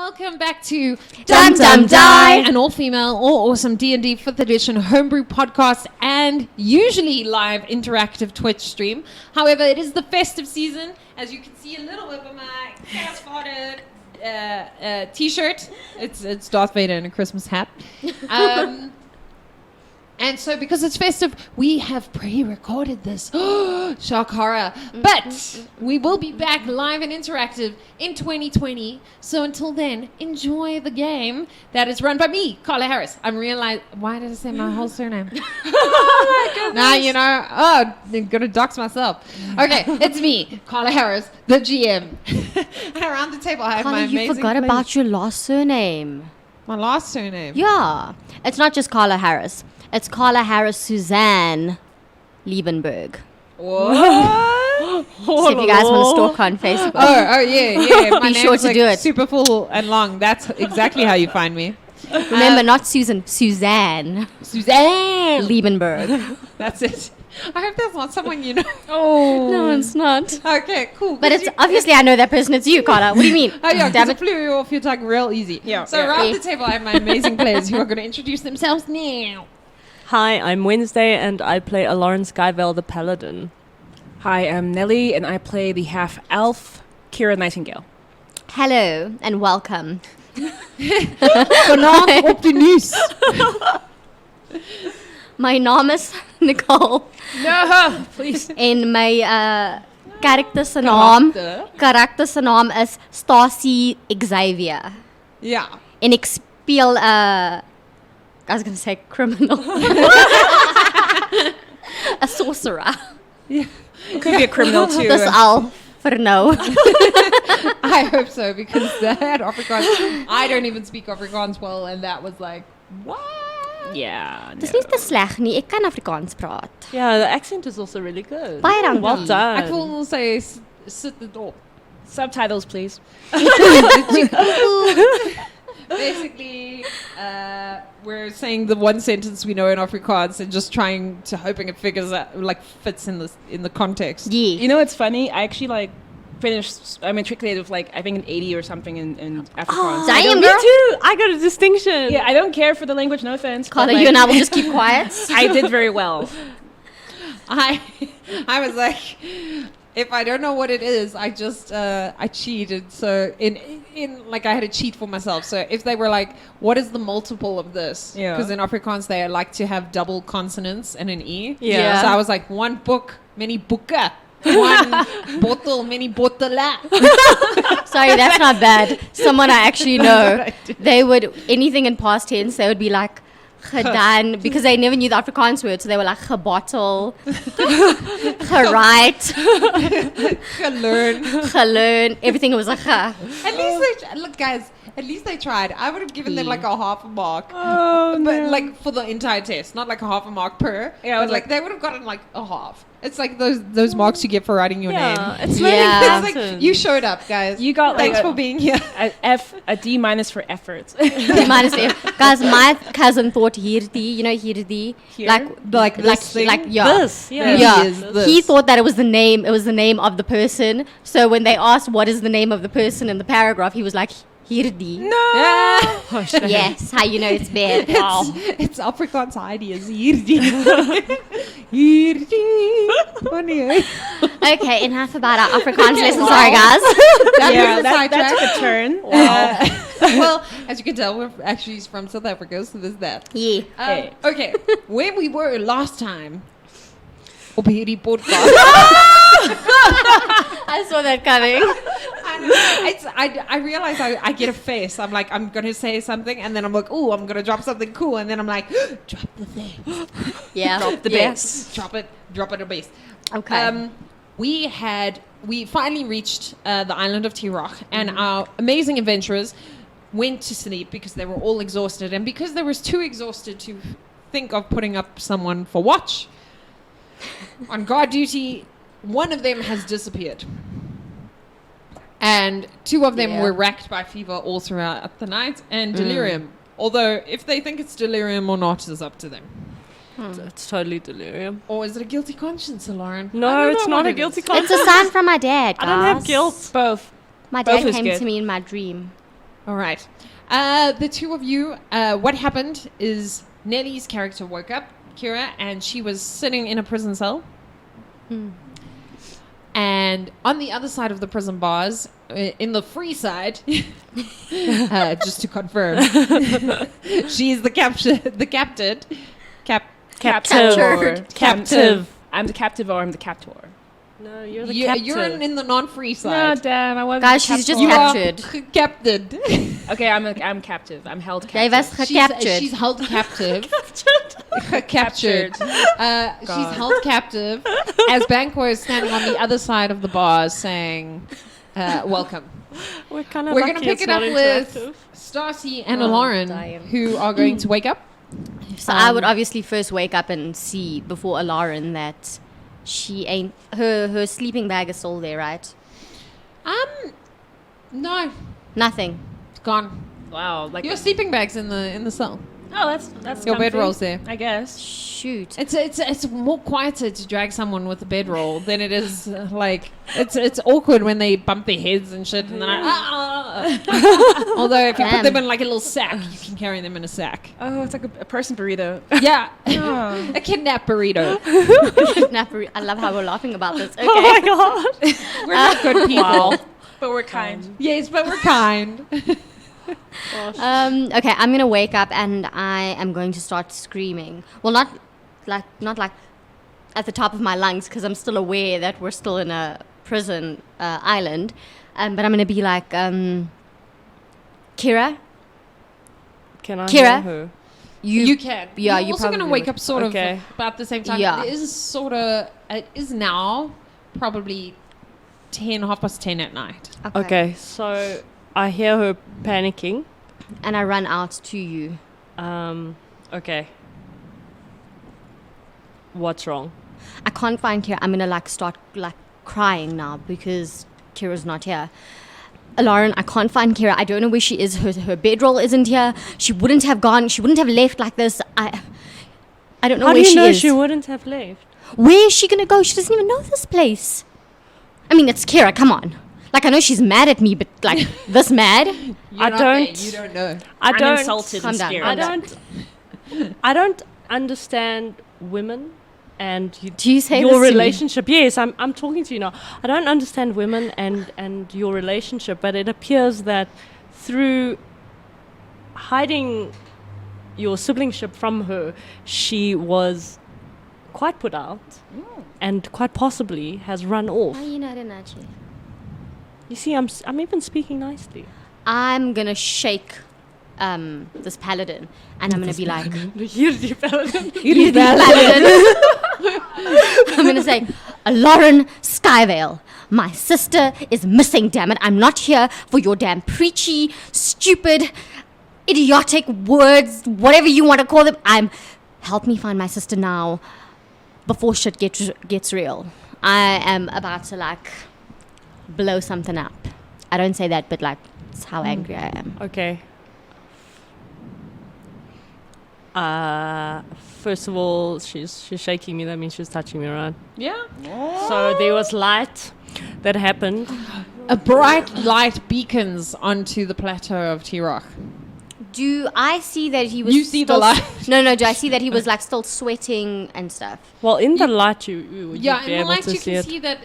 welcome back to Dum Dum Die, an all-female, all-awesome D&D 5th edition homebrew podcast and usually live interactive Twitch stream. However, it is the festive season. As you can see a little bit of my cat-spotted t-shirt. It's Darth Vader in a Christmas hat. And so because it's festive, we have pre-recorded this. Shock horror. But we will be back live and interactive in 2020. So until then, enjoy the game that is run by me, Carla Harris. I'm realizing, why did I say my whole surname? Oh my goodness. Now, you know, I'm going to dox myself. Okay, it's me, Carla Harris, the GM. And around the table, I have Carla, my amazing you forgot about your last surname. My last surname? Yeah. It's not just Carla Harris. It's Carla Harris Suzanne Liebenberg. What? So if you guys want to stalk her on Facebook. Oh, yeah. My Be sure to do it. Super full and long. That's exactly how you find me. Remember, not Susan, Suzanne Liebenberg. That's it. I hope that's not someone you know. Oh. No, it's not. Okay, cool. But it's obviously I know that person. It's you, Carla. What do you mean? Oh, yeah, Damn because it. it flew off your tongue real easy. Yeah. So around the table, I have my amazing players who are going to introduce themselves now. Hi, I'm Wednesday and I play Alarin Skyvale the Paladin. Hi, I'm Nelly and I play the half-elf Kiera Nightingale. Hello and welcome. Vanavond op de nieuws. My naam is Nicole. No, please. En my karakter se naam is Stacy Xavier. Ja. En ek speel I was going to say criminal. A sorcerer. Yeah. Could be a criminal too. Dis al vir nou. I hope so, because that Afrikaans, I don't even speak Afrikaans well, and that was like, what? Yeah. Dis nie te sleg nie. Ek kan Afrikaans praat. Yeah, the accent is also really good. Baie dankie. Well done. Ek wil say, sit the door. Subtitles, please. Basically, we're saying the one sentence we know in Afrikaans and just hoping it figures out, fits in the context. Yeah. You know what's funny? I actually finished, I matriculated with I think an 80 or something in Afrikaans. Damn, Me girl. too. I got a distinction. Yeah, I don't care for the language, no offense. Carla, but, you and I will just keep quiet. I did very well. I was like, if I don't know what it is, I just I cheated. So in I had a cheat for myself. So if they were like, what is the multiple of this? Yeah. Because in Afrikaans they like to have double consonants and an e. Yeah. So I was like, one book, many boeke. One bottle, many bottela. Sorry, that's not bad. Someone I actually know, they would, anything in past tense, they would be like, gedaan, because they never knew the Afrikaans word, so they were like, gebottle, gerite, gelearn, everything was like, ge. At least look, guys. At least they tried. I would have given them a half a mark. Oh, But for the entire test, not a half a mark per. Yeah, but they would have gotten a half. It's like those marks you get for writing your name. It's Yeah. It's like you showed up, guys. You got Thanks for being here. a D- for effort. Minus F. Guys, my cousin thought hierdie, you know hierdie, Here? Like this thing? yeah. This. Yeah. Yeah, Is this. he thought that it was the name of the person. So when they asked what is the name of the person in the paragraph, he was like, hierdie. No. Yeah. Yes, how you know it's bad. Wow. It's Afrikaans ideas. Hierdie. Hierdie. Funny, eh? Okay, enough about our Afrikaans lesson. Sorry, guys. That took a turn. Well, as you can tell, we're actually from South Africa, so there's that. Yeah. Hey. Okay, where we were last time op hierdie podcast. I saw that coming. I realize I get a face. I'm like, I'm going to say something, and then I'm like, ooh, I'm going to drop something cool, and then I'm like, drop the thing. Yeah. Drop the Yes. bass. Drop it a bass. Okay. We finally reached the island of Tirach, and our amazing adventurers went to sleep because they were all exhausted, and because they were too exhausted to think of putting up someone for watch. On guard duty, one of them has disappeared. And two of them were racked by fever all throughout the night and delirium. Although, if they think it's delirium or not is up to them. It's totally delirium. Or is it a guilty conscience, Lauren? No, it's not a guilty conscience. It's a sign from my dad, guys. I don't have guilt. Both. My Both dad is came good. to me in my dream. All right. The two of you, what happened is Nellie's character woke up, Kiera, and she was sitting in a prison cell. And on the other side of the prison bars, in the free side, just to confirm, she's the captain. Captive. I'm the captive or I'm the captor. No, you're the captive. You're in the non-free No, side. damn, I wasn't. Guys, the she's just captor. captured. Captain. Okay, I'm captive. I'm held Jy captive. was She's gecaptured. held captive. Captured. She's held captive as Banquo is standing on the other side of the bars saying, welcome. We're kind of We're going to pick it up with Stacy and Lauren, damn. who are going to wake up. So I would obviously first wake up and see before Alarin that she ain't her sleeping bag is still there, right? No, Nothing. it's gone. Wow, like Your sleeping bag's in the cell. oh, that's Your comfy, bedroll's there. I guess. Shoot. It's more quieter to drag someone with a bedroll than it is like it's awkward when they bump their heads and shit. And then although if you put Damn. them in like a little sack, you can carry them in a sack. Oh, it's like a person burrito. Yeah, Oh. a kidnap burrito. I love how we're laughing about this. Okay. Oh my god. We're not good people. But we're kind. Yes, but we're kind. Okay, I'm gonna wake up and I am going to start screaming. Well, not like at the top of my lungs because I'm still aware that we're still in a prison island. But I'm gonna be like, Kiera, Can I Kiera? hear her? You can. Yeah, You're you also going to probably wake would. up sort Okay. of about the same time. Yeah. It is now probably 10:30 at night. Okay, so I hear her panicking. And I run out to you. Okay. What's wrong? I can't find Kiera. I'm gonna start crying now because Kira's not here. Lauren, I can't find Kiera. I don't know where she is. Her bedroll isn't here. She wouldn't have gone. She wouldn't have left like this. I don't know How do where you she know is. she wouldn't have left? Where is she gonna go? She doesn't even know this place. I mean, it's Kiera. Come on. Like, I know she's mad at me, but like this mad. I don't. You don't know. I don't. I'm insulted Calm and down, scared. calm I down. don't. I don't understand women and Do you say your this to me? relationship. Yes, I'm talking to you now. I don't understand women and your relationship, but it appears that through hiding your siblingship from her, she was quite put out and quite possibly has run off. Oh, you know, I didn't actually. You see, I'm even speaking nicely. I'm gonna shake this paladin, and I'm gonna be like, Hierdie paladin. "You paladin." I'm gonna say, Lauren Skyvale, my sister is missing. Damn it! I'm not here for your damn preachy, stupid, idiotic words, whatever you want to call them. Help me find my sister now, before shit gets real. I am about to blow something up. I don't say that, but it's how angry I am. Okay. First of all, she's shaking me. That means she's touching me, right? Yeah. So there was light that happened. A bright light beacons onto the plateau of T-Rock. Do I see that he was? You see the still light? No. Do I see that he was still sweating and stuff? Well, in the light, you'd Yeah, be in the able light to you see can it. see that,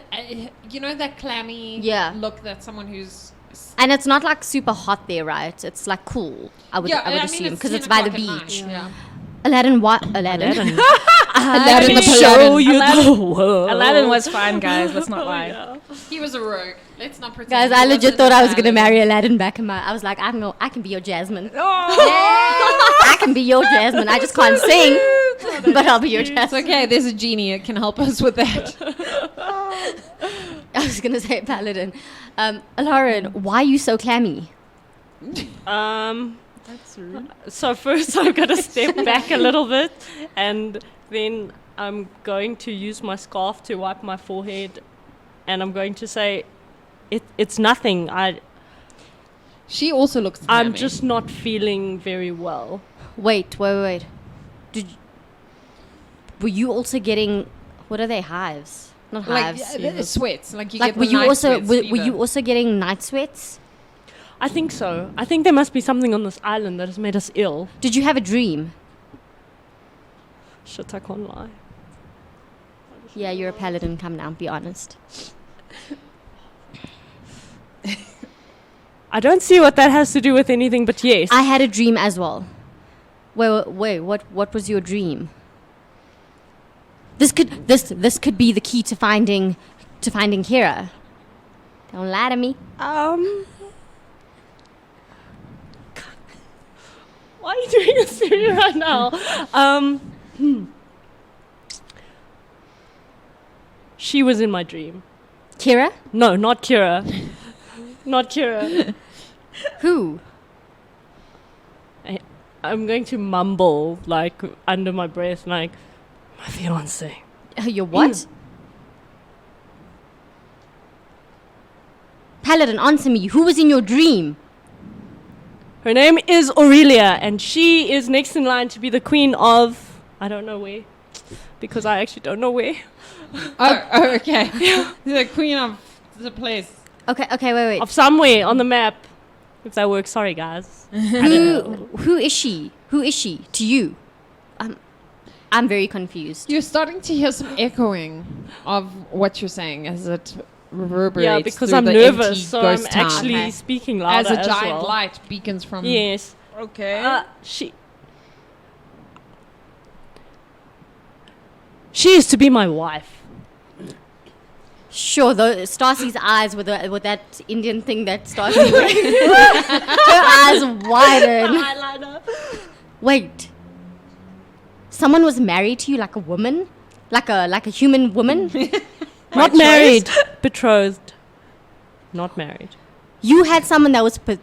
that clammy look that someone who's... And it's not super hot there, right? It's cool. I would assume because it's by the beach. Yeah. Aladdin, what? Aladdin. Aladdin Let the me show Paladin. you the world. Aladdin was fine, guys. Let's not lie. He was a rogue. Let's not pretend. Guys, he I legit wasn't thought a I was gonna paladin. marry Aladdin back in I was like, I can be your Jasmine. Oh, I can be your Jasmine. I just can't sing, but I'll be your It's Jasmine. okay. There's a genie. It can help us with that. I was gonna say Paladin. Lauren, why are you so clammy? That's rude. So first I'm going to step back a little bit, and then I'm going to use my scarf to wipe my forehead, and I'm going to say, it's nothing. She also looks. I'm clammy. just not feeling very well. Wait. Were you also getting? What are they? Hives? Not hives. sweats. Like you Like get were the you night also sweats were fever. you also getting night sweats? I think so. I think there must be something on this island that has made us ill. Did you have a dream? Shit, I can't lie. Yeah, you're a paladin. Come now, be honest. I don't see what that has to do with anything, but yes. I had a dream as well. Wait, what was your dream? This could be the key to finding Kiera. Don't lie to me. Why are you doing this to me right now? She was in my dream. Kiera? No, not Kiera. Not Kiera. Who? I'm going to mumble, like, under my breath, like, my fiancé. Your what? Paladin, answer me. Who was in your dream? Her name is Aurelia, and she is next in line to be the queen of... I don't know where. Because I actually don't know where. Oh, okay. The queen of the place. Okay, wait. Of somewhere on the map. If that works, sorry, guys. Who is she? Who is she to you? I'm very confused. You're starting to hear some echoing of what you're saying as it reverberates. Yeah, because through I'm the nervous, empty so ghost I'm town. actually speaking louder as a as giant well. light beacons from. Yes. Okay. She is to be my wife. Sure, though, Stacy's eyes with that Indian thing that Stacy wears. Her eyes widen. Eyeliner. Wait. Someone was married to you like a woman? Like a human woman? Not married. Betrothed. Not married. You had someone that was She's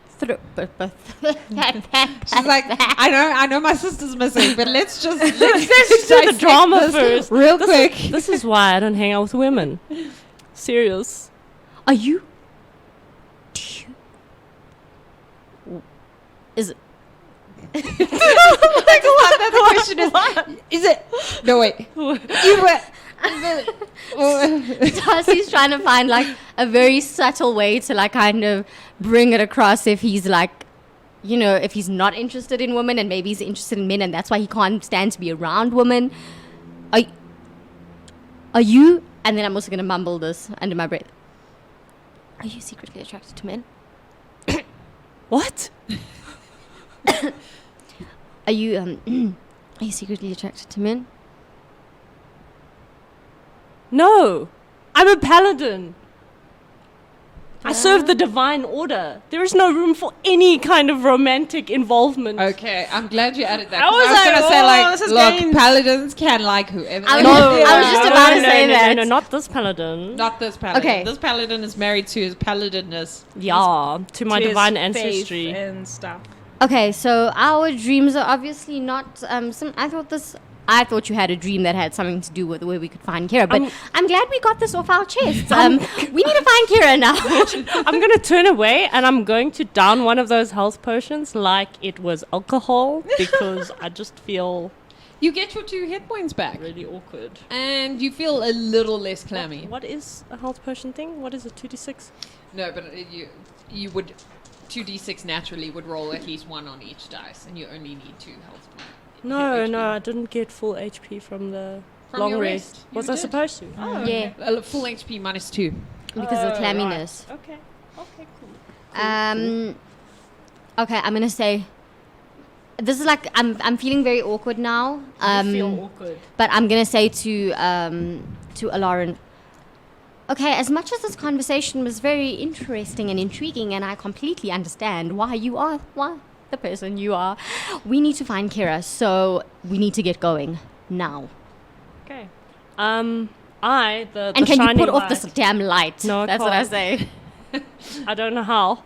like, I know my sister's missing, but let's Let's do the drama first. real quick. This is why I don't hang out with women. Serious. Are you? Is it? The question is it? No, wait. Darcy's trying to find like a very subtle way to like kind of bring it across if he's like, you know, if he's not interested in women and maybe he's interested in men and that's why he can't stand to be around women. Are you? And then I'm also going to mumble this under my breath. Are you secretly attracted to men? What? Are you secretly attracted to men? No. I'm a paladin. I serve the divine order. There is no room for any kind of romantic involvement. Okay, I'm glad you added that. I 'cause was like, gonna oh, say this is look, getting- paladins can like whoever. I they was want. just about to say that. No, not this paladin. Not this paladin. Okay. This paladin is married to his paladinness. Yeah, to my To his divine faith ancestry. and stuff. Okay, so our dreams are obviously not I thought you had a dream that had something to do with where we could find Kiera, but I'm glad we got this off our chests. We need to find Kiera now. I'm going to turn away and I'm going to down one of those health potions like it was alcohol because I just feel You get your 2 hit points back, really awkward. and you feel a little less clammy. What is a health potion thing? What is it, 2d6? No, but you would 2d6 naturally would roll at least 1 on each dice, and you only need 2 health points. No, HP. I didn't get full HP from the From long your rest. rest. Was You I did. supposed to? Oh, Yeah, Full HP minus 2. because of clamminess. Right. Okay, cool. Okay, I'm gonna say this is like I'm feeling very awkward now. I feel awkward. But I'm gonna say to Alarin, okay, as much as this conversation was very interesting and intriguing, and I completely understand why the person you are, we need to find Kiera, so we need to get going now. Okay. The And can you shining put off light. this damn light? No, I That's what I can't. say. I don't know how.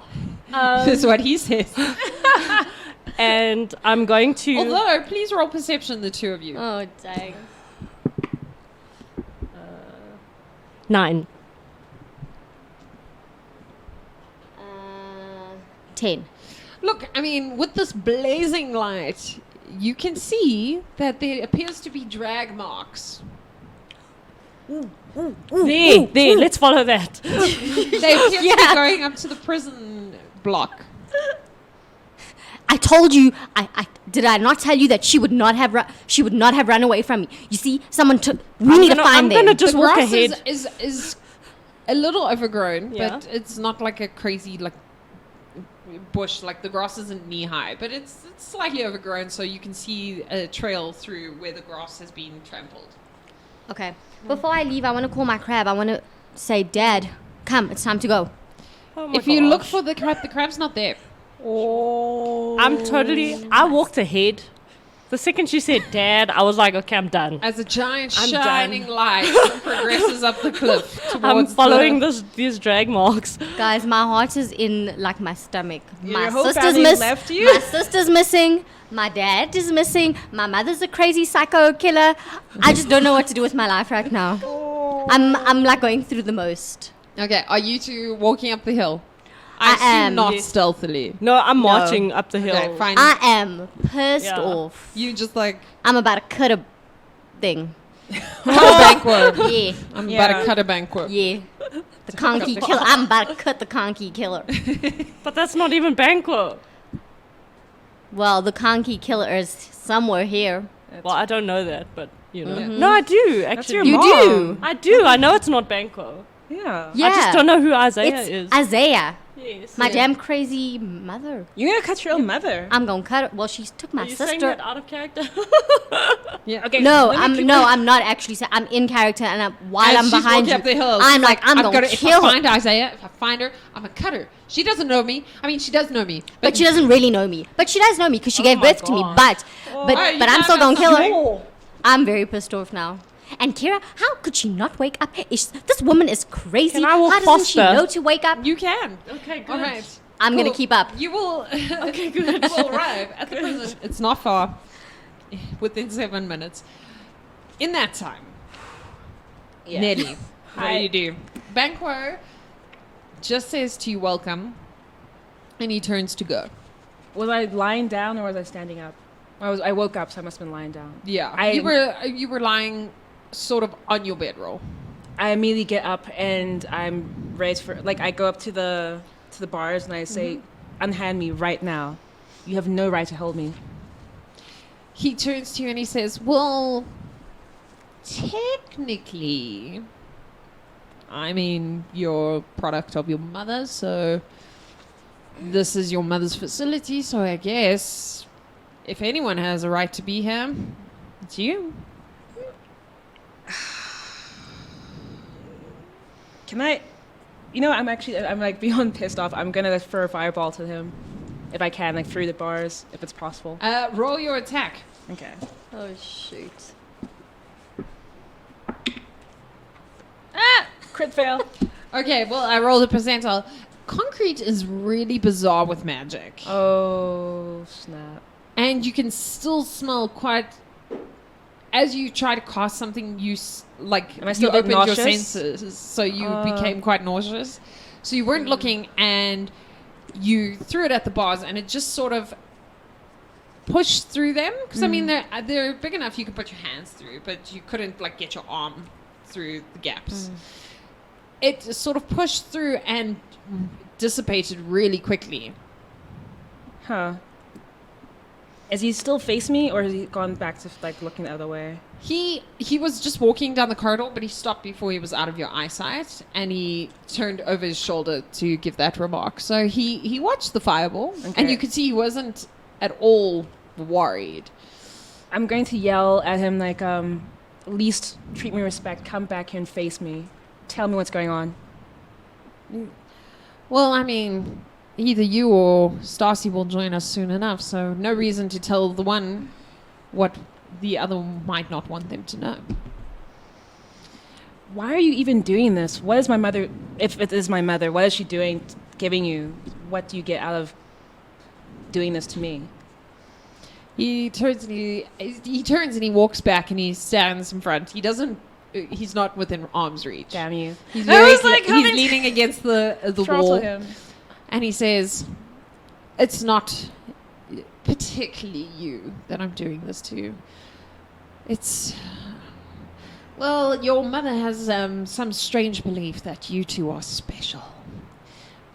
That's what he says. And I'm going to... Although, please roll perception, the 2 of you. Oh dang! 9. 10. Look, I mean, with this blazing light, you can see that there appears to be drag marks. There, let's follow that. They appear to be going up to the prison block. I told you. I did I not tell you that she would not have run away from me? You see, someone took. We need to find I'm them. gonna just the walk grass ahead. is a little overgrown, Yeah. but it's not like a crazy like bush. Like the grass isn't knee high, but it's slightly overgrown, so you can see a trail through where the grass has been trampled. Okay. Before I leave, I want to call my crab. I want to say, Dad, come. It's time to go. Oh my If you look gosh. for the crab's not there. Oh. I walked ahead. The second she said dad, I was like, okay, I'm done. As a giant I'm shining done. light progresses up the cliff towards I'm following these drag marks. Guys, my heart is in like my stomach. Your whole family left you? My sister's missing. My dad is missing. My mother's a crazy psycho killer. I just don't know what to do with my life right now. I'm like going through the most. Okay, are you two walking up the hill? I assume am. not Yes. stealthily. No, I'm marching up the hill. Okay, fine. I am pissed Yeah. off. You just like I'm about to cut a thing. cut a banquo. Yeah, I'm Yeah. about to cut a banquo. yeah. The conky killer. I'm about to cut the conky killer. But that's not even Banquo. Well, the conky killer is somewhere here. Well, I don't know that, but you know. Mhm. No, I do actually. your You mom. do. I do. I know it's not Banquo. Yeah. Yeah. I just don't know who Isaiah It's is. Isaiah. Yes. My damn crazy mother. You're gonna cut your own mother. I'm gonna cut it. Well, she took my Are you saying sister. that out of character? Yeah. Okay. No, let me keep I'm not actually. I'm in character, and while As I'm she's behind walking you, up the hill, I'm she's like, I'm gonna if I kill her. find Isaiah, if I find her, I'm gonna cut her. She doesn't know me. I mean, she does know me, But she doesn't really know me. But she does know me because she Oh gave my birth to me. God. But Alright, but you I'm still found gonna out kill her. I'm very pissed off now. And Kiera, how could she not wake up? This woman is crazy. Can I walk How doesn't she faster? know to wake up? You can. Okay, good. All right. I'm gonna Cool. keep up. You will. Okay, good. You will arrive at the prison. It's not far. Within 7 minutes. In that time, Yeah. Nelly, what Hi. do you do? Banquo just says to you, "Welcome," and he turns to go. Was I lying down or was I standing up? I woke up, so I must have been lying down. Yeah, you were lying sort of on your bedroll. I immediately get up and I'm ready for I go up to the bars and I say, "Unhand me right now. You have no right to hold me." He turns to you and he says, "Well, technically, I mean, you're product of your mother, so this is your mother's facility, so I guess if anyone has a right to be here, it's you." Can I? You know, I'm like beyond pissed off. I'm gonna throw a fireball to him, if I can, like through the bars, if it's possible. Roll your attack. Okay. Oh shoot! Crit fail. Okay, well, I rolled a percentile. Concrete is really bizarre with magic. Oh snap! And you can still smell quite. As you try to cast something, Am I still you a bit opened your nauseous? senses, so you became quite nauseous. So you weren't looking, and you threw it at the bars, and it just sort of pushed through them. Because I mean, they're big enough you could put your hands through, but you couldn't get your arm through the gaps. It sort of pushed through and dissipated really quickly. Huh. Is he still face me, or has he gone back to looking the other way? He was just walking down the corridor, but he stopped before he was out of your eyesight, and he turned over his shoulder to give that remark. So he watched the fireball, Okay. and you could see he wasn't at all worried. I'm going to yell at him at least treat me with respect. Come back here and face me. Tell me what's going on. Well, I mean, either you or Stacy will join us soon enough, so no reason to tell the one what the other might not want them to know. Why are you even doing this? What is my mother? If it is my mother, what is she doing? Giving you? What do you get out of doing this to me? He turns and he walks back and he stands in front. He's not within arm's reach. Damn you! He's, I was like, he's coming- leaning against the Throttle wall, him. and he says, "It's not particularly you that I'm doing this to. It's well, your mother has some strange belief that you two are special.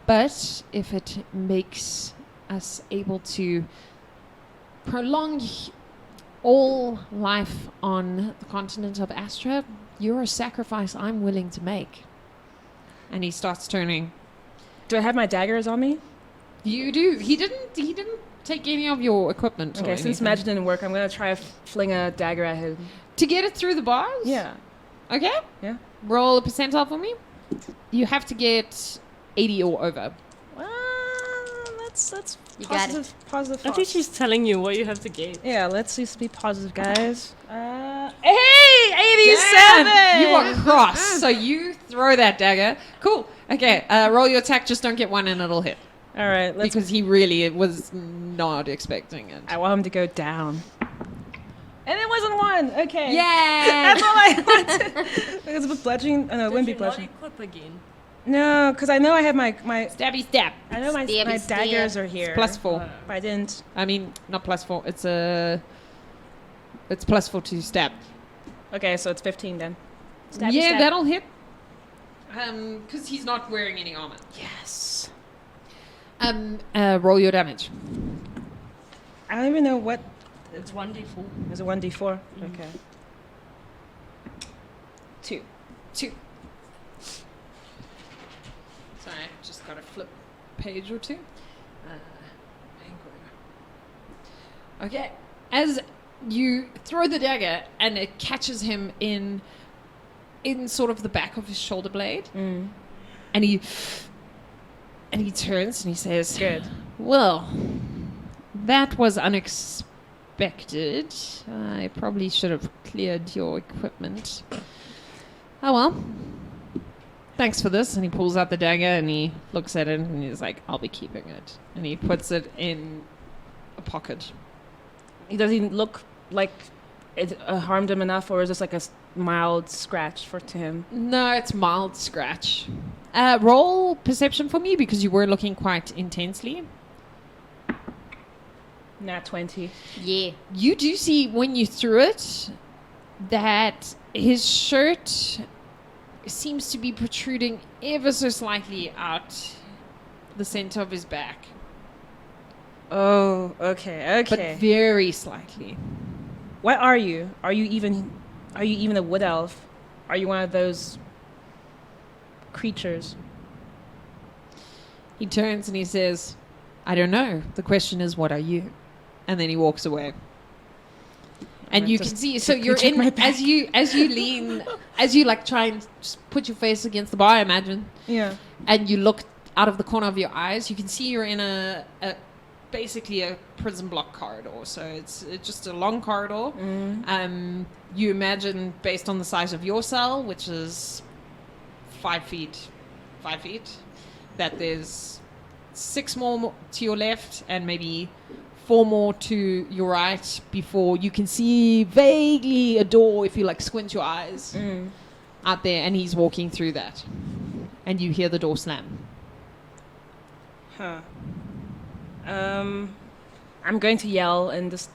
But if it makes us able to prolong all life on the continent of Astra, you're a sacrifice I'm willing to make. And he starts turning. Do I have my daggers on me? You do. He didn't take any of your equipment. Okay, since magic didn't work, I'm gonna try fling a dagger at him. To get it through the bars? Yeah. Okay. Yeah. Roll a percentile for me. You have to get 80 or over. That's You got positive. Positive. I think thoughts. she's telling you what you have to get. Yeah, let's just be positive, guys. Hey, 87. Damn, you are cross. So you throw that dagger. Cool. Okay. Roll your attack. Just don't get one and it'll hit. All right, let's. Because he really was not expecting it. I want him to go down. And it wasn't one. Okay. Yeah. That's all I wanted. It's with bludgeoning. Oh, no, it wouldn't be bludgeoning. Equip again. No, because I know I have my. Stabby stab. I know my Stabby daggers stab. are here. +4. But I didn't. I mean, not +4. It's +4 to stab. Okay, so it's 15 then. Stabby Yeah, stab. that'll hit. Because he's not wearing any armor. Yes. Roll your damage. I don't even know what. It's 1d4. Is it 1d4? Okay. 2. 2. Sorry, I just got to flip page or two. Okay. As you throw the dagger and it catches him in sort of the back of his shoulder blade, and he turns and he says, Good. "Well, that was unexpected. I probably should have cleared your equipment. Oh well. Thanks for this." And he pulls out the dagger and he looks at it and he's like, "I'll be keeping it." And he puts it in a pocket. Does he look like it harmed him enough, or is this like a mild scratch to him? No, it's mild scratch. Roll perception for me because you were looking quite intensely. Nat 20. Yeah. You do see when you threw it that his shirt seems to be protruding ever so slightly out the center of his back. Oh, okay. But very slightly. What are you? Are you even a wood elf? Are you one of those creatures? He turns and he says, "I don't know. The question is, what are you?" And then he walks away. And Alright, you just can see, so check- you're check my in, back. as you lean, as you like try and just put your face against the bar, I imagine, Yeah. and you look out of the corner of your eyes, you can see you're in a basically a prison block corridor. So it's just a long corridor. You imagine, based on the size of your cell, which is 5 feet, that there's 6 more to your left and maybe 4 more to your right before you can see vaguely a door if you like squint your eyes out there, and he's walking through that. And you hear the door slam. Huh. I'm going to yell and just.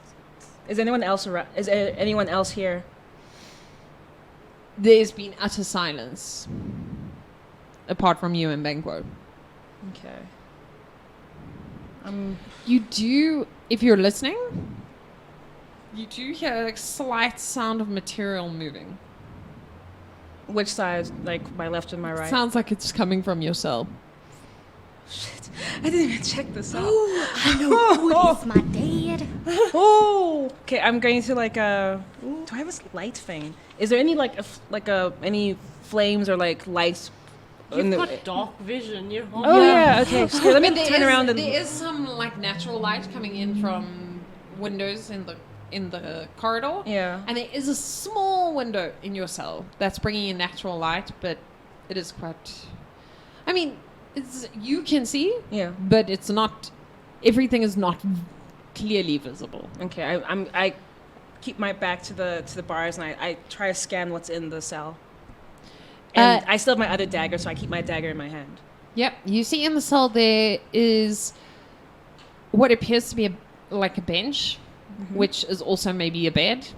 Is anyone else around? Is there anyone else here? There's been utter silence apart from you and Banquo. Okay. You do, if you're listening, you do hear a slight sound of material moving. Which side? Like my left and my right? Sounds like it's coming from your cell. I didn't even check this out. I know who is my dad. Oh. Okay, I'm going to like do I have a light thing? Is there any any flames or like lights? You've got dark vision. Oh yeah. Okay. So let me But turn around and. there is some like natural light coming in from windows in the corridor. Yeah. And there is a small window in your cell that's bringing in natural light, but it is quite. I mean, you can see. Yeah. But it's not. Everything is not clearly visible. Okay. I keep my back to the bars and I try to scan what's in the cell. And I still have my other dagger, so I keep my dagger in my hand. Yep. You see in the cell there is what appears to be like a bench, which is also maybe a bed.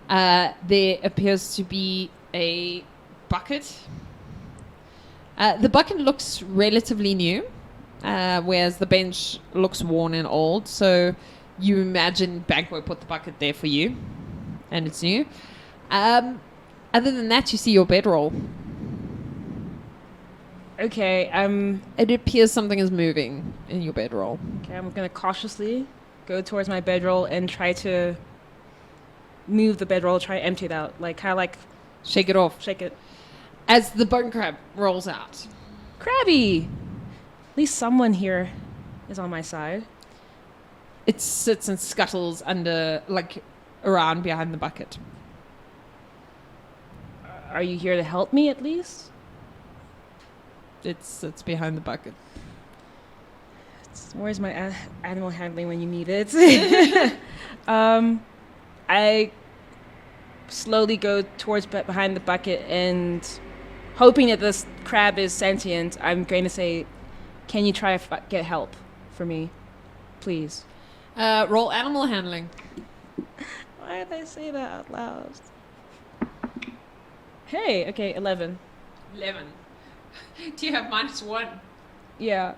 There appears to be a bucket. The bucket looks relatively new. whereas the bench looks worn and old. So you imagine Banquo put the bucket there for you, and it's new. Other than that, you see your bedroll. Okay, It appears something is moving in your bedroll. okay, I'm gonna cautiously go towards my bedroll and try to move the bedroll, try to empty it out, like kind of like Shake it off. shake it. As the bone crab rolls out. Crabby! At least someone here is on my side. It sits and scuttles under, like, around behind the bucket. Are you here to help me at least? It sits behind the bucket. Where's my animal handling when you need it? I slowly go towards behind the bucket and hoping that this crab is sentient, I'm going to say, can you try to get help for me, please? Roll animal handling. Why did I say that out loud? Hey, okay, 11. 11. Do you have -1? Yeah.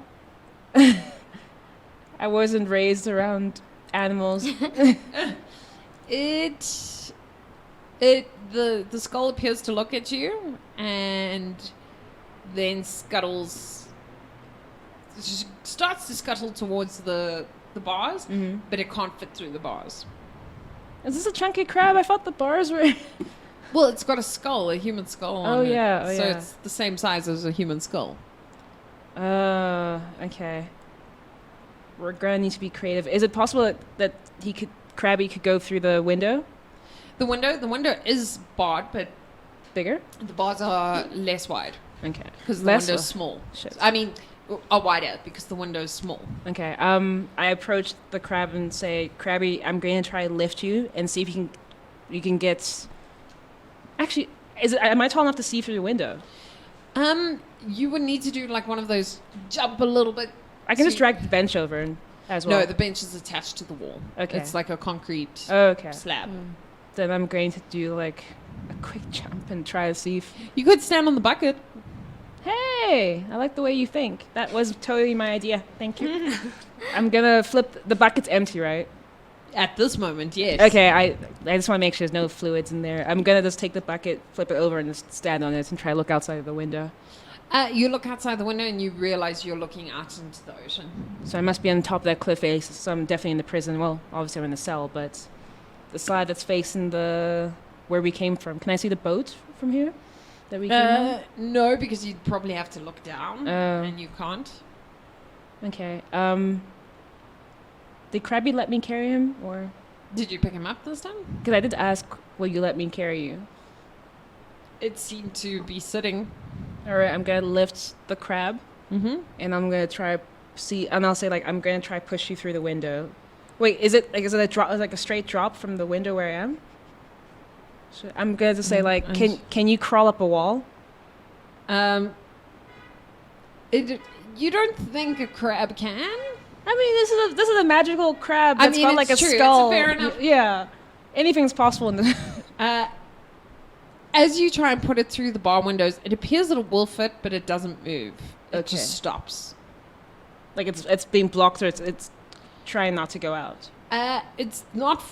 I wasn't raised around animals. The skull appears to look at you and then scuttles, starts to scuttle towards the bars, but it can't fit through the bars. Is this a chunky crab? I thought the bars were... Well, it's got a skull, a human skull on Oh, it. yeah, oh, so yeah. it's the same size as a human skull. Okay. We're gonna need to be creative. Is it possible that Krabby could go through the window? The window is barred, but Bigger? the bars are less wide Okay. because the Less window's wi- small. Shit. I mean, are wider because the window's small. Okay. I approach the crab and say, Krabby, I'm going to try to lift you and see if you can get... Actually, am I tall enough to see through the window? You would need to do like one of those jump a little bit. I can just So- drag the bench over as well. No, the bench is attached to the wall. Okay. It's like a concrete Okay. slab. Then I'm going to do like a quick jump and try to see if... You could stand on the bucket. Hey, I like the way you think. That was totally my idea. Thank you. I'm gonna flip... The bucket's empty, right? At this moment, yes. Okay, I just want to make sure there's no fluids in there. I'm gonna just take the bucket, flip it over, and just stand on it and try to look outside of the window. You look outside the window and you realize you're looking out into the ocean. So I must be on top of that cliff face. So I'm definitely in the prison. Well, obviously I'm in the cell, but the side that's facing where we came from. Can I see the boat from here that we came on? No, because you'd probably have to look down, and you can't. Okay. Did Krabby let me carry him, or? Did you pick him up this time? Because I did ask, will you let me carry you? It seemed to be sitting. All right, I'm gonna lift the crab, and I'm gonna try see, and I'll say like, I'm gonna try push you through the window. Wait, is it a drop, like a straight drop from the window where I am? So I'm gonna just say like, can you crawl up a wall? You don't think a crab can? I mean, this is a magical crab I that's mean, got like a it's true. It's skull. fair enough. Yeah, anything's possible in the. As you try and put it through the bar windows, it appears that it will fit, but it doesn't move. It Okay. just stops. Like it's being blocked, or it's trying not to go out. It's not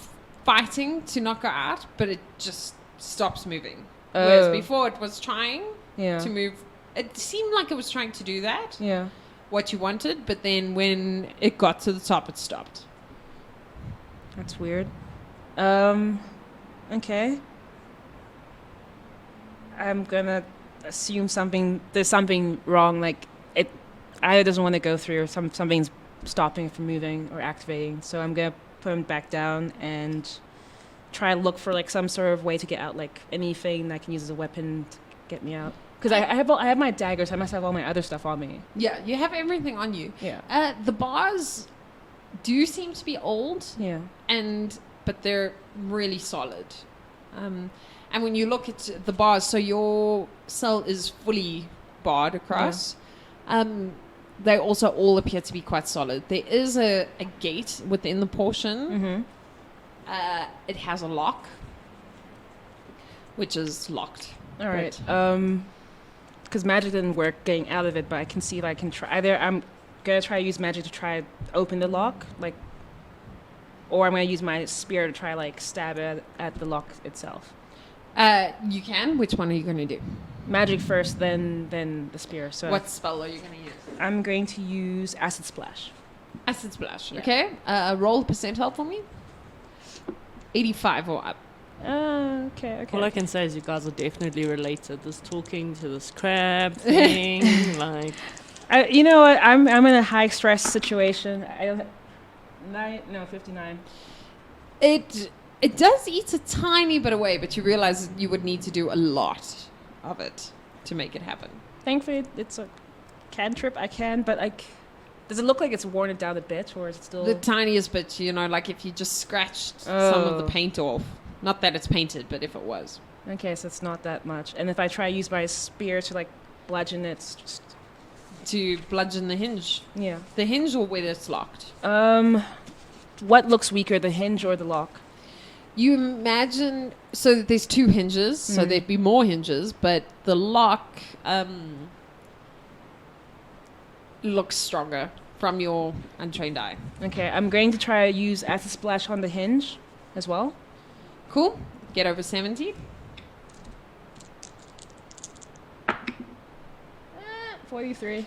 fighting to not go out, but it just stops moving. Whereas before it was trying to move. It seemed like it was trying to do that, Yeah. what you wanted, but then when it got to the top, it stopped. That's weird. Okay. I'm gonna assume there's something wrong, like it either doesn't want to go through or something's stopping it from moving or activating. So I'm gonna put him back down and try to look for like some sort of way to get out, like anything that I can use as a weapon to get me out. Because I have my daggers, I must have all my other stuff on me. Yeah, you have everything on you. Yeah. The bars do seem to be old, Yeah. but they're really solid. And when you look at the bars, so your cell is fully barred across. They also all appear to be quite solid. There is a gate within the portion. It has a lock, which is locked. All right. Because magic didn't work getting out of it, but I can see if I can try. Either I'm gonna try to use magic to try open the lock, like, or I'm gonna use my spear to try like stab it at the lock itself. You can. Which one are you going to do? Magic first, then the spear. So What spell are you going to use? I'm going to use acid splash. Acid Splash. Yeah. Okay. Roll percentile for me. 85 or up. Okay. All I can say is you guys are definitely related. This talking to this crab thing, like You know what? I'm in a high stress situation. I don't. 59. It does eat a tiny bit away, but you realize you would need to do a lot of it to make it happen. Thankfully, it's a cantrip. I can, but like, does it look like it's worn it down a bit, or is it still The tiniest bit, like if you just scratched some of the paint off. Not that it's painted, but if it was. Okay, so it's not that much. And if I try to use my spear to like bludgeon it, it's just To bludgeon the hinge. yeah. The hinge or whether it's locked. What looks weaker, the hinge or the lock? You imagine, so that there's two hinges, so Mhm. there'd be more hinges, but the lock looks stronger from your untrained eye. Okay, I'm going to try to use acid splash on the hinge as well. Cool. Get over 70. 43.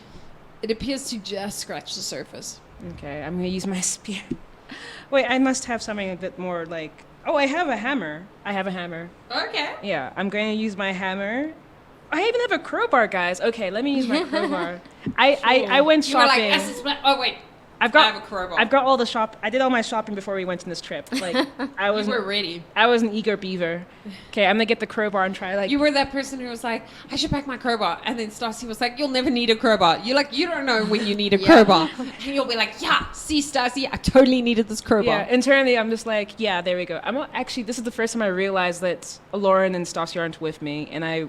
It appears to just scratch the surface. Okay, I'm gonna use my spear. Wait, I must have something a bit more like. Oh, I have a hammer. Okay. Yeah, I'm going to use my hammer. I even have a crowbar, guys. Okay, let me use my crowbar. I went You were shopping. like, acid splash. Oh, wait. I've I have a got crowbar. I've got all the shop. I did all my shopping before we went on this trip. Like I You was were ready. I was an eager beaver. Okay, I'm gonna get the crowbar and try like. You were that person who was like, I should pack my crowbar. And then Stacy was like, you'll never need a crowbar. You're like, you don't know when you need a crowbar. And you'll be like, yeah, see, Stacy, I totally needed this crowbar. Yeah, internally I'm just like, yeah, there we go. I'm not, actually, this is the first time I realized that Lauren and Stassi aren't with me, and I,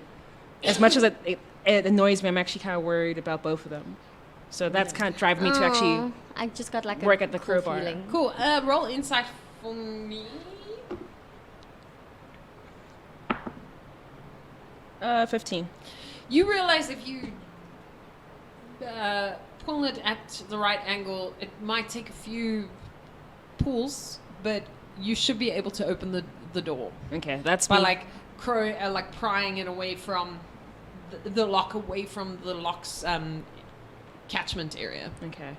as much as it annoys me, I'm actually kind of worried about both of them. So that's kind of driving me to actually Oh, I just got like work a at the cool crowbar. feeling. Cool. Roll insight for me. 15. You realize if you pull it at the right angle, it might take a few pulls, but you should be able to open the door Okay, that's by me. like prying it away from the lock, away from the lock's catchment area. Okay,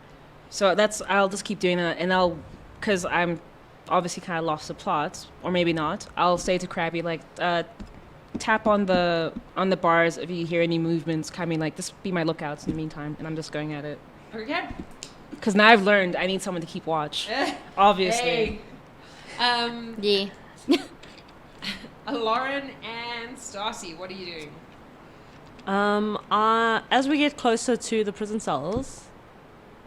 so I'll just keep doing that, and because I'm obviously kind of lost the plot, or maybe not. I'll say to Krabby like, tap on the bars if you hear any movements coming. Like, just be my lookouts in the meantime, and I'm just going at it. Okay. Because now I've learned I need someone to keep watch. Obviously. Hey. Yeah. Lauren and Stacy, what are you doing? As we get closer to the prison cells,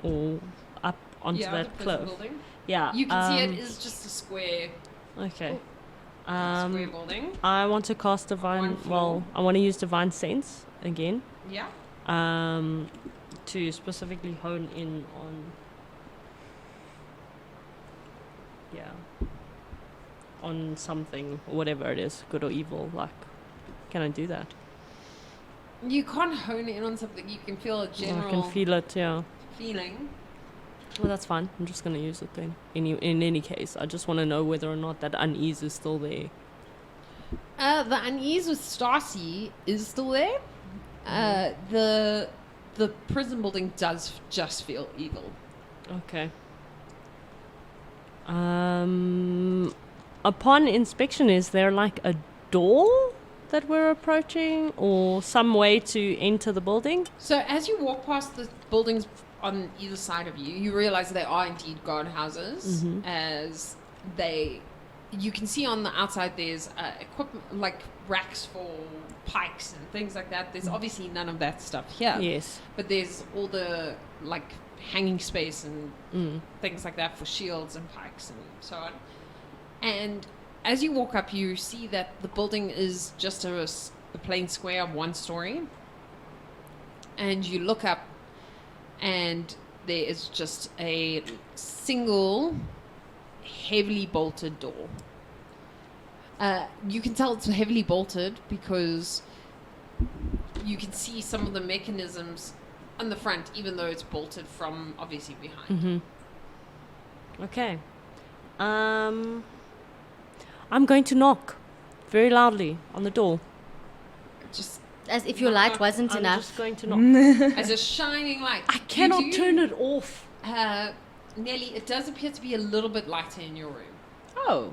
or up onto the that prison cliff, building. yeah, You can see it is just a square Okay. square building. I want to cast divine. One floor. I want to use divine sense again. Yeah. To specifically hone in on. Yeah. On something, whatever it is, good or evil. Like, can I do that? You can't hone in on something. You can feel a general I can feel it. Yeah. feeling. Well, that's fine. I'm just gonna use it then. In any case, I just want to know whether or not that unease is still there. The unease with Stacy is still there. The prison building does just feel evil. Okay. Upon inspection, is there like a door that we're approaching, or some way to enter the building? So as you walk past the buildings on either side of you, you realize they are indeed guard houses. As you can see on the outside, there's equipment like racks for pikes and things like that. There's obviously none of that stuff here. Yes. But there's all the like hanging space and things like that for shields and pikes and so on. And as you walk up, you see that the building is just a plain square of one story. And you look up, and there is just a single, heavily bolted door. You can tell it's heavily bolted because you can see some of the mechanisms on the front, even though it's bolted from obviously behind. Mm-hmm. Okay. I'm going to knock very loudly on the door. Just As if your light wasn't I'm enough. just going to knock. as a shining light. I cannot turn it off. Nelly, it does appear to be a little bit lighter in your room. Oh.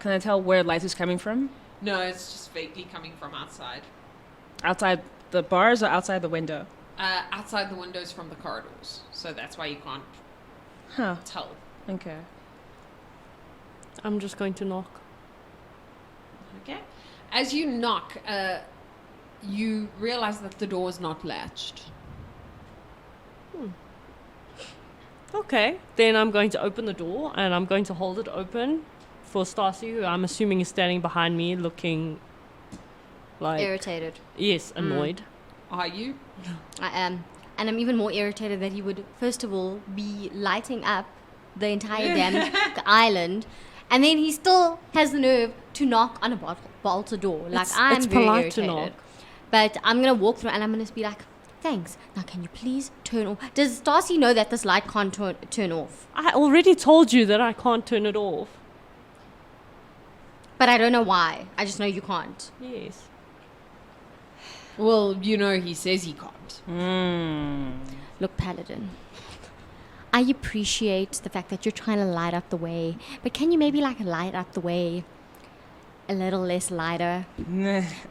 Can I tell where light is coming from? No, it's just vaguely coming from outside. Outside the bars or outside the window? Outside the windows from the corridors. So that's why you can't Huh. tell. Okay. I'm just going to knock. Okay. As you knock, you realize that the door is not latched. Okay. Then I'm going to open the door and I'm going to hold it open for Stacy, who I'm assuming is standing behind me looking like... Irritated. Yes, annoyed. Are you? I am. And I'm even more irritated that he would, first of all, be lighting up the entire damn island. And then he still has the nerve to knock on a bolted door. Like, I'm it's very polite to irritated. knock. But I'm going to walk through and I'm going to be like, thanks. Now, can you please turn off? Does Darcy know that this light can't turn off? I already told you that I can't turn it off. But I don't know why. I just know you can't. Yes. Well, you know he says he can't. Look, Paladin, I appreciate the fact that you're trying to light up the way, but can you maybe like light up the way a little less lighter?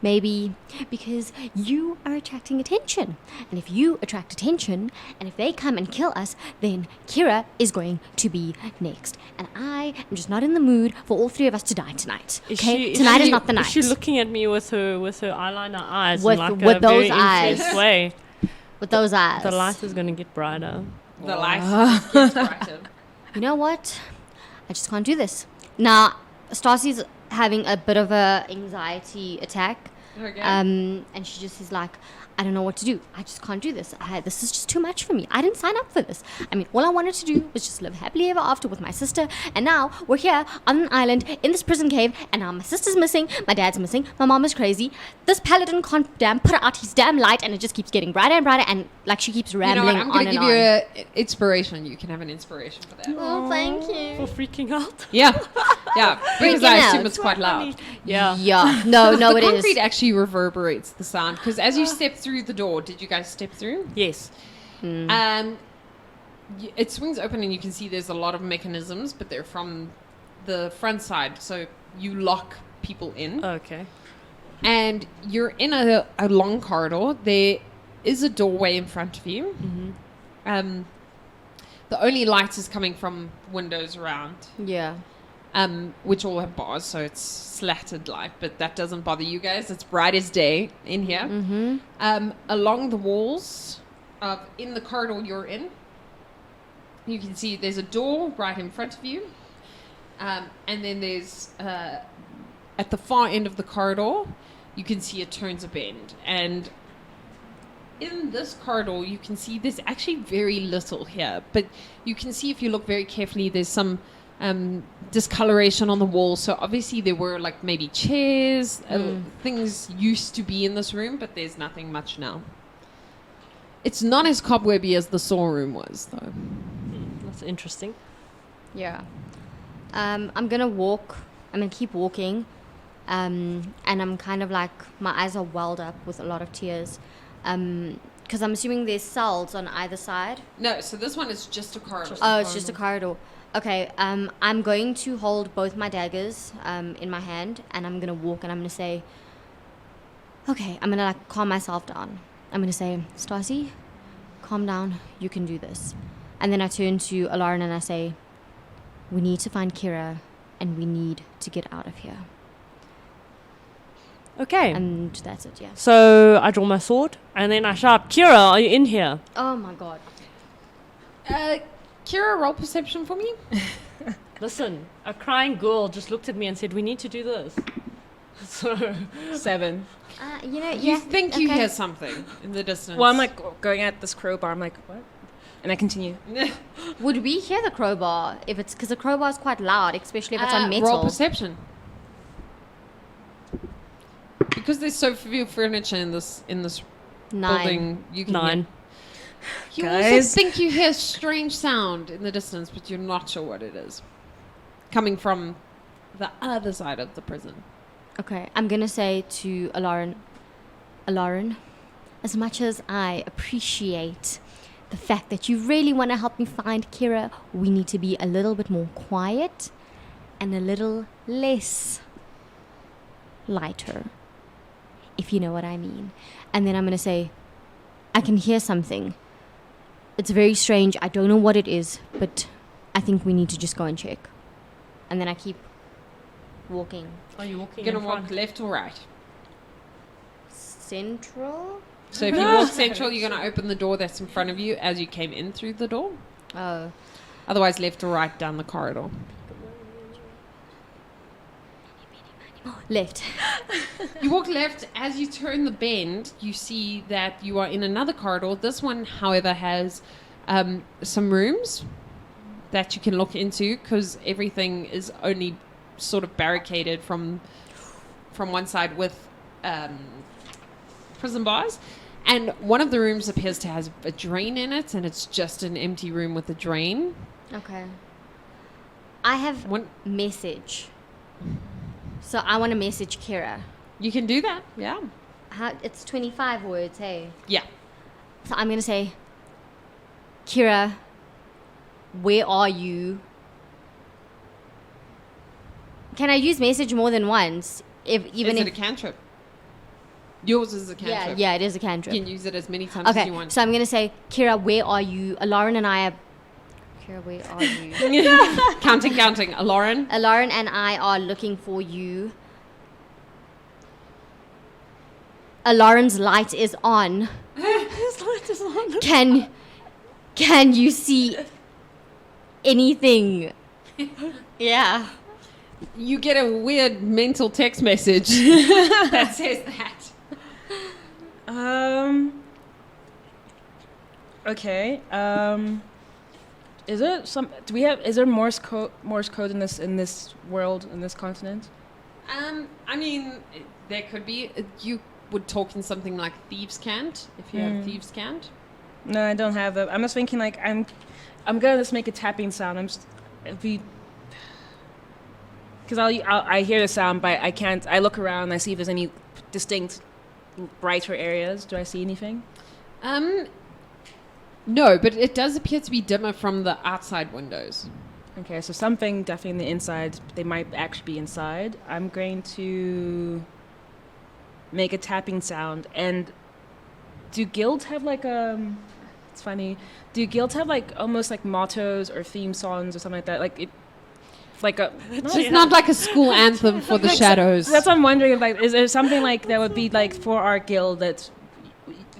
Maybe because you are attracting attention. And if you attract attention, and if they come and kill us, then Kiera is going to be next. And I am just not in the mood for all three of us to die tonight. Okay? Tonight is not the night. Is she looking at me with her eyeliner eyes With- in like with a those very eyes. intense way? With those eyes. The light is going to get brighter. The light gets brighter. You know what? I just can't do this. Now, Stacy's having a bit of a anxiety attack. Okay. And she just is like, I don't know what to do. I just can't do this. This is just too much for me. I didn't sign up for this. I mean, all I wanted to do was just live happily ever after with my sister. And now we're here on an island in this prison cave. And now my sister's missing. My dad's missing. My mom is crazy. This paladin can't put out his damn light. And it just keeps getting brighter and brighter. And like she keeps You know rambling what? I'm on going to and give you on. an inspiration. You can have an inspiration for that. Oh, thank you. For freaking out. Yeah. Yeah. Because Freaking I out. assume it's quite loud. Yeah. Yeah. No, the it is. concrete actually reverberates the sound. Because as you step through the door, did you guys step through? Yes. It swings open and you can see there's a lot of mechanisms, but they're from the front side. So you lock people in. Okay. And you're in a long corridor. There is a doorway in front of you. Mm-hmm. The only light is coming from windows around, Yeah. which all have bars, so it's slatted light, but that doesn't bother you guys. It's bright as day in here. Mm-hmm. Along the walls in the corridor you're in, you can see there's a door right in front of you. And then there's, at the far end of the corridor, you can see it turns a bend. And in this corridor, you can see there's actually very little here. But you can see if you look very carefully, there's some discoloration on the wall. So obviously there were like maybe chairs, things used to be in this room, but there's nothing much now. It's not as cobwebby as the saw room was, though. That's interesting. Yeah. I'm gonna keep walking. And I'm kind of like, my eyes are welled up with a lot of tears. Because I'm assuming there's cells on either side. No, so this one is just a corridor. It's just a corridor. Okay, I'm going to hold both my daggers in my hand, and I'm going to walk, and I'm going to say, okay, I'm going to like calm myself down. I'm going to say, Stacy, calm down, you can do this. And then I turn to Lauren and I say, we need to find Kiera, and we need to get out of here. Okay. And that's it, yeah. So I draw my sword and then I shout, Kiera, are you in here? Oh my god. Kiera, roll perception for me. Listen, a crying girl just looked at me and said, we need to do this. So 7. You think you okay. hear something in the distance. Well, I'm like going at this crowbar. I'm like, what? And I continue. Would we hear the crowbar if it's because the crowbar is quite loud, especially if it's on metal? Roll perception. Because there's so few furniture in this 9. building, you can 9. You Guys. also think you hear a strange sound in the distance, but you're not sure what it is. Coming from the other side of the prison. Okay, I'm gonna say to Lauren, as much as I appreciate the fact that you really want to help me find Kiera, we need to be a little bit more quiet and a little less lighter, if you know what I mean. And then I'm gonna say, I can hear something. It's very strange. I don't know what it is, but I think we need to just go and check. And then I keep walking. Are you walking You're going in to walk front? left or right? Central? So if you walk central, you're going to open the door that's in front of you as you came in through the door. Oh. Otherwise, left or right down the corridor. Left. You walk left. As you turn the bend, you see that you are in another corridor. This one, however, has some rooms that you can look into because everything is only sort of barricaded from one side with prison bars. And one of the rooms appears to have a drain in it, and it's just an empty room with a drain. Okay. I have One, message. So I want to message Kiera. you can do that, yeah. It's 25 words, hey. Yeah. So I'm going to say, Kiera, where are you? Can I use message more than once? Is it a cantrip? Yours is a cantrip. Yeah, it is a cantrip. You can use it as many times as Okay, you want. so I'm going to say, Kiera, where are you? Lauren and I are... Kiera, where are you? counting. Lauren? Lauren and I are looking for you. Lauren's light is on. His light is on. Can you see anything? Yeah. You get a weird mental text message that says that. Okay. Is there Morse code in this world, in this continent? I mean, there could be. You would talk in something like thieves' cant if you have thieves' cant. No, I don't have that. I'm just thinking like I'm gonna just make a tapping sound. Because I hear the sound, but I can't. I look around and I see if there's any distinct, brighter areas. Do I see anything? No, but it does appear to be dimmer from the outside windows. Okay, so something definitely in the inside. They might actually be inside. I'm going to make a tapping sound. And do guilds have like it's funny. Do guilds have like almost like mottos or theme songs or something like that? Like it. Like a, It's not like a school anthem for the shadows. That's what I'm wondering. If, like, is there something like that would be like for our guild that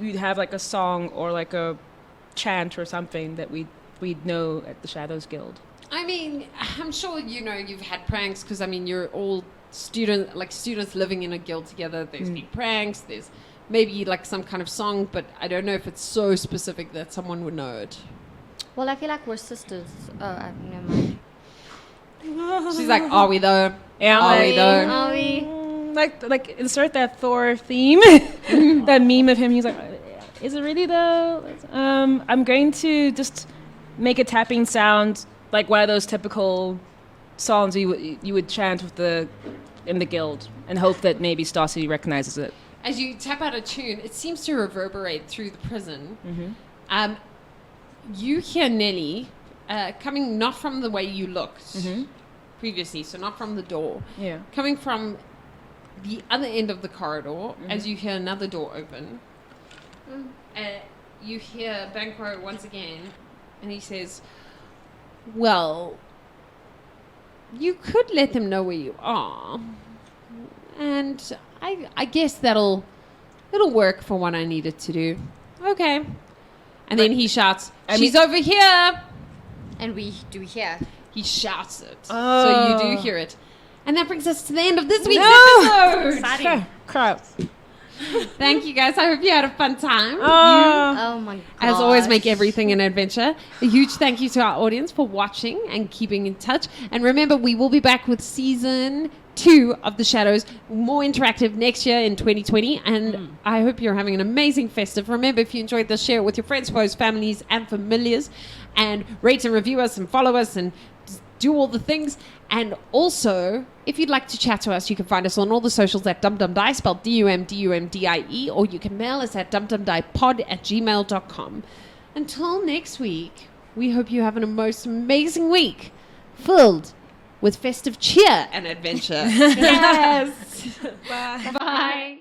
we'd have like a song or like a chant or something that we'd know at the Shadows Guild? I mean, I'm sure you've had pranks because I mean you're all students living in a guild together. There's been pranks. There's maybe like some kind of song, but I don't know if it's so specific that someone would know it. Well, I feel like we're sisters. Oh, never mind. She's like, are we though? Yeah, Are we though? Are we? like insert that Thor theme, that meme of him. He's like, is it really though? I'm going to just make a tapping sound, like one of those typical songs you would chant in the guild, and hope that maybe Stassi recognizes it. As you tap out a tune, it seems to reverberate through the prison. Mm-hmm. You hear Nelly coming not from the way you looked previously, so not from the door. Yeah. Coming from the other end of the corridor, as you hear another door open. You hear Banquo once again, and he says, well, you could let them know where you are. And I guess it'll work for what I needed to do. Okay. And then he shouts, she's over here. And we do hear. He shouts it. Oh. So you do hear it. And that brings us to the end of this week's episode. Exciting. Crap. Thank you guys. I hope you had a fun time. Oh my god. As always, make everything an adventure. A huge thank you to our audience for watching and keeping in touch. And remember, we will be back with season 2 of the Shadows, more interactive next year in 2020. And I hope you're having an amazing festive. Remember, if you enjoyed this, share it with your friends, foes, families, and familiars. And rate and review us and follow us and do all the things. And also, if you'd like to chat to us, you can find us on all the socials at dumdumdie, spelled DUMDUMDIE, or you can mail us at dumdumdiepod@gmail.com. Until next week, we hope you have a most amazing week filled with festive cheer and adventure. Yes. Bye. Bye.